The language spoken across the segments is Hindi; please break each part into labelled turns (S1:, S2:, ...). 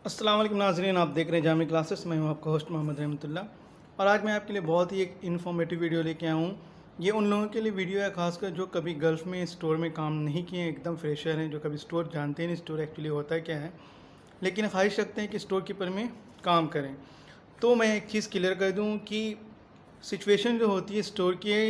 S1: अस्सलाम वालेकुम नाज़रीन, आप देख रहे हैं जामी क्लासेस। मैं हूं आपका होस्ट मोहम्मद रहमतुल्लाह और आज मैं आपके लिए बहुत ही एक इन्फॉर्मेटिव वीडियो लेके आया हूं। ये उन लोगों के लिए वीडियो है खासकर जो कभी गल्फ़ में स्टोर में काम नहीं किए हैं, एकदम फ्रेशर हैं, जो कभी स्टोर जानते ही नहीं स्टोर एक्चुअली होता है क्या है, लेकिन ख्वाहिश रखते हैं कि स्टोर कीपर में काम करें। तो मैं एक चीज़ क्लियर कर दूँ कि सिचुएशन जो होती है स्टोर की,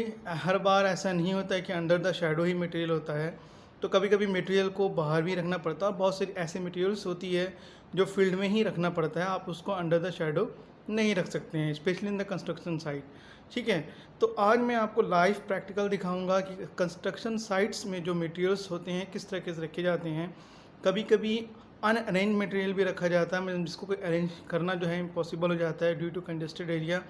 S1: हर बार ऐसा नहीं होता है कि under the shadow he material होता है। तो कभी कभी मटेरियल को बाहर भी रखना पड़ता है और बहुत सारी ऐसी मटेरियल्स होती है जो फील्ड में ही रखना पड़ता है, आप उसको अंडर द शैडो नहीं रख सकते हैं, specially in the construction site. ठीक है, तो आज मैं आपको लाइव प्रैक्टिकल दिखाऊंगा कि कंस्ट्रक्शन साइट्स में जो मटेरियल्स होते हैं किस तरीके से रखे जाते हैं। कभी कभी अनअरेंज मटेरियल भी रखा जाता है, मतलब जिसको कोई अरेंज करना जो है इम्पॉसिबल हो जाता है ड्यू टू कंजेस्टेड एरिया।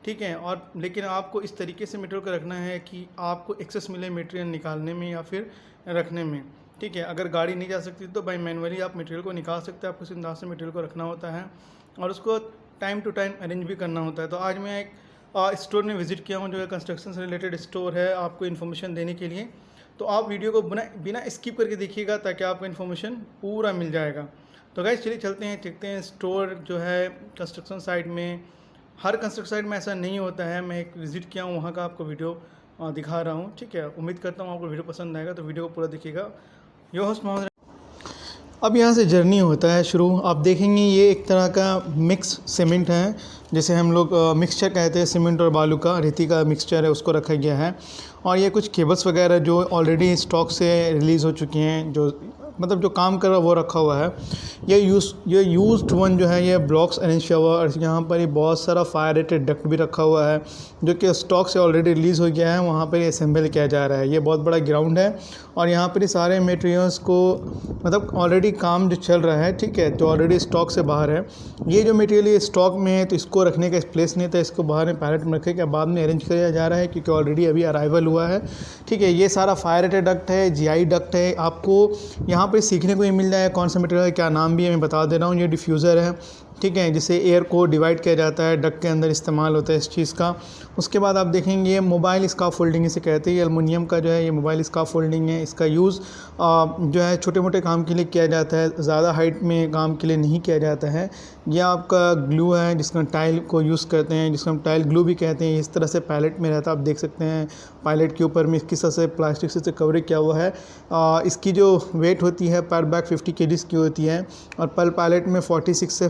S1: ठीक है, और लेकिन आपको इस तरीके से मटेरियल को रखना है कि आपको एक्सेस मिले मटेरियल निकालने में या फिर रखने में। ठीक है, अगर गाड़ी नहीं जा सकती तो बाई मैनुअली आप मटेरियल को निकाल सकते हैं, आपको इस अंदाज से मटेरियल को रखना होता है और उसको टाइम टू टाइम अरेंज भी करना होता है। तो आज मैं एक स्टोर में विज़िट किया हूँ जो है कंस्ट्रक्शन से रिलेटेड स्टोर है, आपको इन्फॉर्मेशन देने के लिए। तो आप वीडियो को बिना स्किप करके देखिएगा ताकि आपको इन्फॉर्मेशन पूरा मिल जाएगा। तो गाइस चलिए चलते हैं, देखते हैं स्टोर जो है कंस्ट्रक्शन साइट में। हर कंस्ट्रक्शन साइट में ऐसा नहीं होता है, मैं एक विज़िट किया हूँ, वहाँ का आपको वीडियो दिखा रहा हूँ। ठीक है, उम्मीद करता हूँ आपको वीडियो पसंद आएगा, तो वीडियो को पूरा देखिएगा। यो होस्ट मोहम्मद। अब यहाँ से जर्नी होता है शुरू। आप देखेंगे ये एक तरह का मिक्स सीमेंट है, जैसे हम लोग मिक्सचर कहते हैं, सीमेंट और बालू का रेती का मिक्सचर है, उसको रखा गया है। और ये कुछ केबल्स वगैरह जो ऑलरेडी स्टॉक से रिलीज़ हो चुकी हैं, जो मतलब जो काम कर रहा है वो रखा हुआ है। ये यूज्ड वन जो है ये ब्लॉक्स अरेंज किया हुआ है और यहाँ पर ये बहुत सारा फायर रेटेड डक्ट भी रखा हुआ है जो कि स्टॉक से ऑलरेडी रिलीज़ हो गया है, वहाँ पर ये असेंबल किया जा रहा है। ये बहुत बड़ा ग्राउंड है और यहाँ पर ये सारे मटेरियल्स को मतलब ऑलरेडी काम जो चल रहा है, ठीक है, तो ऑलरेडी स्टॉक से बाहर है। ये जो मटेरियल ये स्टॉक में है तो इसको रखने का प्लेस नहीं था, इसको बाहर में पैलेट में रखे क्या बाद में अरेंज किया जा रहा है क्योंकि ऑलरेडी अभी अराइवल हुआ है। ठीक है, ये सारा फायर रेटेड डक्ट है, जीआई डक्ट है। आपको यहाँ पर सीखने को ये मिल जाए कौन सा मटेरियल है, क्या नाम भी है, मैं बता दे रहा हूँ। ये डिफ्यूज़र है, ठीक है, जिसे एयर को डिवाइड किया जाता है, डक्ट के अंदर इस्तेमाल होता है इस चीज़ का। उसके बाद आप देखेंगे ये मोबाइल स्काफ फोल्डिंग इसे कहते हैं, ये एलुमिनियम का जो है ये मोबाइल स्काफ फोल्डिंग है। इसका यूज़ जो है छोटे मोटे काम के लिए किया जाता है, ज़्यादा हाइट में काम के लिए नहीं किया जाता है। ये आपका ग्लू है जिसका टाइल को यूज़ करते हैं, जिसको हम टाइल ग्लू भी कहते हैं। इस तरह से पैलेट में रहता है, आप देख सकते हैं पैलेट के ऊपर में किस तरह से प्लास्टिक से कवर किया हुआ है। इसकी जो वेट होती है पर बैग 50 kg की होती है और पर पैलेट में 46 से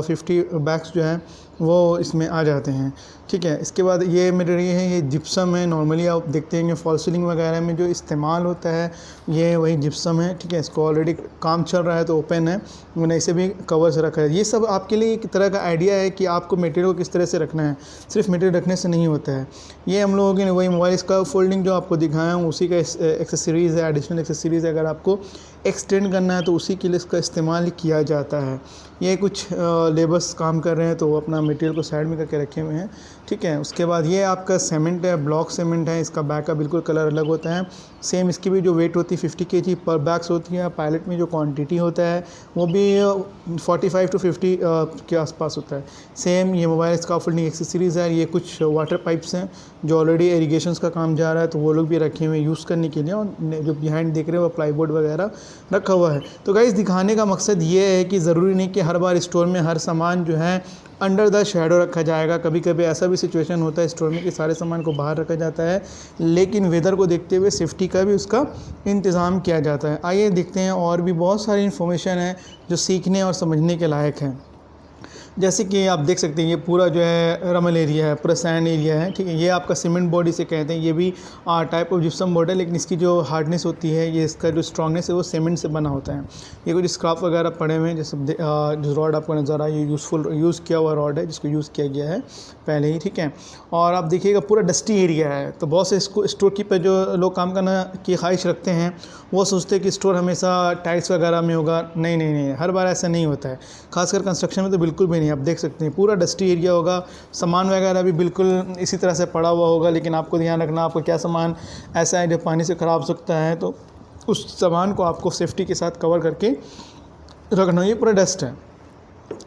S1: 50 बैग्स जो हैं वो इसमें आ जाते हैं। ठीक है, इसके बाद ये मटेरियल है, ये जिप्सम है। नॉर्मली आप देखते हैं फॉल सीलिंग वगैरह में जो इस्तेमाल होता है ये वही जिप्सम है। ठीक है, इसको ऑलरेडी काम चल रहा है तो ओपन है, मैंने इसे भी कवर से रखा है। ये सब आपके लिए एक तरह का आइडिया है कि आपको मटेरियल को किस तरह से रखना है, सिर्फ मटेरियल रखने से नहीं होता है। ये हम लोगों की वही मोबाइल का फोल्डिंग जो आपको दिखाया हूँ उसी का एक्सेसरीज़ है, एडिशनल एक्सेसरीज़ है। अगर आपको एक्सटेंड करना है तो उसी के लिए इसका इस्तेमाल किया जाता है। ये कुछ लेबर्स काम कर रहे हैं तो वो अपना मटेरियल को साइड में करके रखे हुए हैं। ठीक है, उसके बाद ये आपका सीमेंट है, ब्लॉक सीमेंट है, इसका बैग का बिल्कुल कलर अलग होता है। सेम इसकी भी जो वेट होती है 50 kg पर बैग्स होती है। पायलट में जो क्वांटिटी होता है वो भी 45 to 50 के आसपास होता है। सेम ये मोबाइल स्काफोल्डिंग एक्सेसरीज़ है। ये कुछ वाटर पाइप्स हैं जो ऑलरेडी इरीगेशंस का काम जा रहा है तो वो लोग भी रखे हुए हैं यूज़ करने के लिए, और जो बिहाइंड देख रहे हो वो प्लाईवुड वगैरह रखा हुआ है। तो गाइस दिखाने का मकसद ये है कि ज़रूरी नहीं कि हर बार स्टोर में हर सामान जो है अंडर द शैडो रखा जाएगा। कभी कभी ऐसा भी सिचुएशन होता है स्टोर में कि सारे सामान को बाहर रखा जाता है, लेकिन वेदर को देखते हुए सेफ्टी का भी उसका इंतज़ाम किया जाता है। आइए देखते हैं, और भी बहुत सारी इन्फॉर्मेशन है जो सीखने और समझने के लायक है। जैसे कि आप देख सकते हैं ये पूरा जो है रमल एरिया है, पूरा सैंड एरिया है। ठीक है, ये आपका सीमेंट बोर्ड इसे कहते हैं। ये भी टाइप ऑफ जिप्सम बोर्ड है, लेकिन इसकी जो हार्डनेस होती है, ये इसका जो स्ट्रॉन्गनेस है वो सीमेंट से बना होता है। ये कुछ स्क्रैप वगैरह पड़े हुए हैं, जैसे जो रॉड आपको नज़र आ, ये यूज़ किया हुआ रॉड है जिसको यूज़ किया गया है पहले ही। ठीक है, और आप देखिएगा पूरा डस्टी एरिया है। तो बहुत से स्टोर कीपर जो लोग काम करना की ख्वाहिश रखते हैं वो सोचते हैं कि स्टोर हमेशा टाइल्स वगैरह में होगा। नहीं नहीं नहीं, हर बार ऐसा नहीं होता है, खासकर कंस्ट्रक्शन में तो बिल्कुल भी नहीं। आप देख सकते हैं पूरा डस्टी एरिया होगा, सामान वगैरह भी बिल्कुल इसी तरह से पड़ा हुआ होगा। लेकिन आपको ध्यान रखना, आपको क्या सामान ऐसा है जो पानी से ख़राब हो सकता है, तो उस सामान को आपको सेफ्टी के साथ कवर करके रखना। ये पूरा डस्ट है,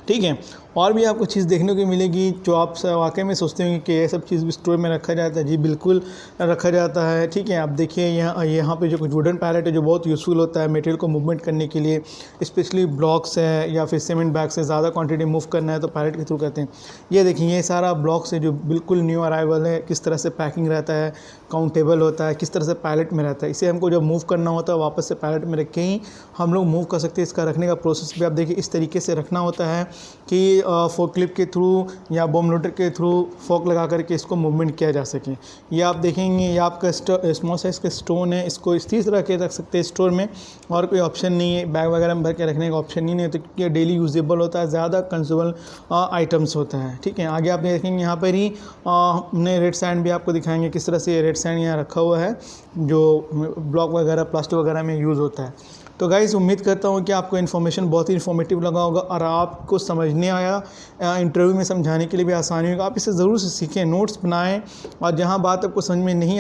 S1: ठीक है। और भी आपको चीज़ देखने को मिलेगी जो आप वाकई में सोचते होंगे कि ये सब चीज़ भी स्टोर में रखा जाता है। जी बिल्कुल रखा जाता है, ठीक है। आप देखिए यहाँ पे जो कुछ वुडन पैलेट है जो बहुत यूज़फुल होता है मटेरियल को मूवमेंट करने के लिए, स्पेशली ब्लॉक्स है या फिर सीमेंट बैग से ज़्यादा क्वांटिटी मूव करना है तो पैलेट के थ्रू करते हैं। ये देखिए ये सारा ब्लॉक्स है जो बिल्कुल न्यू अराइवल है, किस तरह से पैकिंग रहता है, काउंटेबल होता है, किस तरह से पैलेट में रहता है। इसे हमको जब मूव करना होता है वापस से पैलेट में रख के ही हम लोग मूव कर सकते हैं। इसका रखने का प्रोसेस भी आप देखिए इस तरीके से रखना होता है कि फोक क्लिप के थ्रू या बम लोडर के थ्रू फोक लगा करके इसको मूवमेंट किया जा सके। ये आप देखेंगे ये आपका स्मॉल साइज़ का स्टोन है, इसको इस तरह के रख सकते हैं स्टोर में, और कोई ऑप्शन नहीं है बैग वगैरह में भर के रखने का ऑप्शन नहीं है, तो क्योंकि डेली यूजेबल होता है, ज़्यादा कंज्यूमेबल आइटम्स होता है, ठीक है। आगे आप देखेंगे यहाँ पर ही हमने रेड सैंड भी आपको दिखाएंगे किस तरह से रेड सैंड यहाँ रखा हुआ है जो ब्लॉक वगैरह प्लास्टिक वगैरह में यूज़ होता है। तो गाइज़ उम्मीद करता हूँ कि आपको इन्फॉर्मेशन बहुत ही इन्फॉर्मेटिव लगा होगा और आपको समझने आया, इंटरव्यू में समझाने के लिए भी आसानी होगा। आप इसे ज़रूर से सीखें, नोट्स बनाएं, और जहाँ बात आपको समझ में नहीं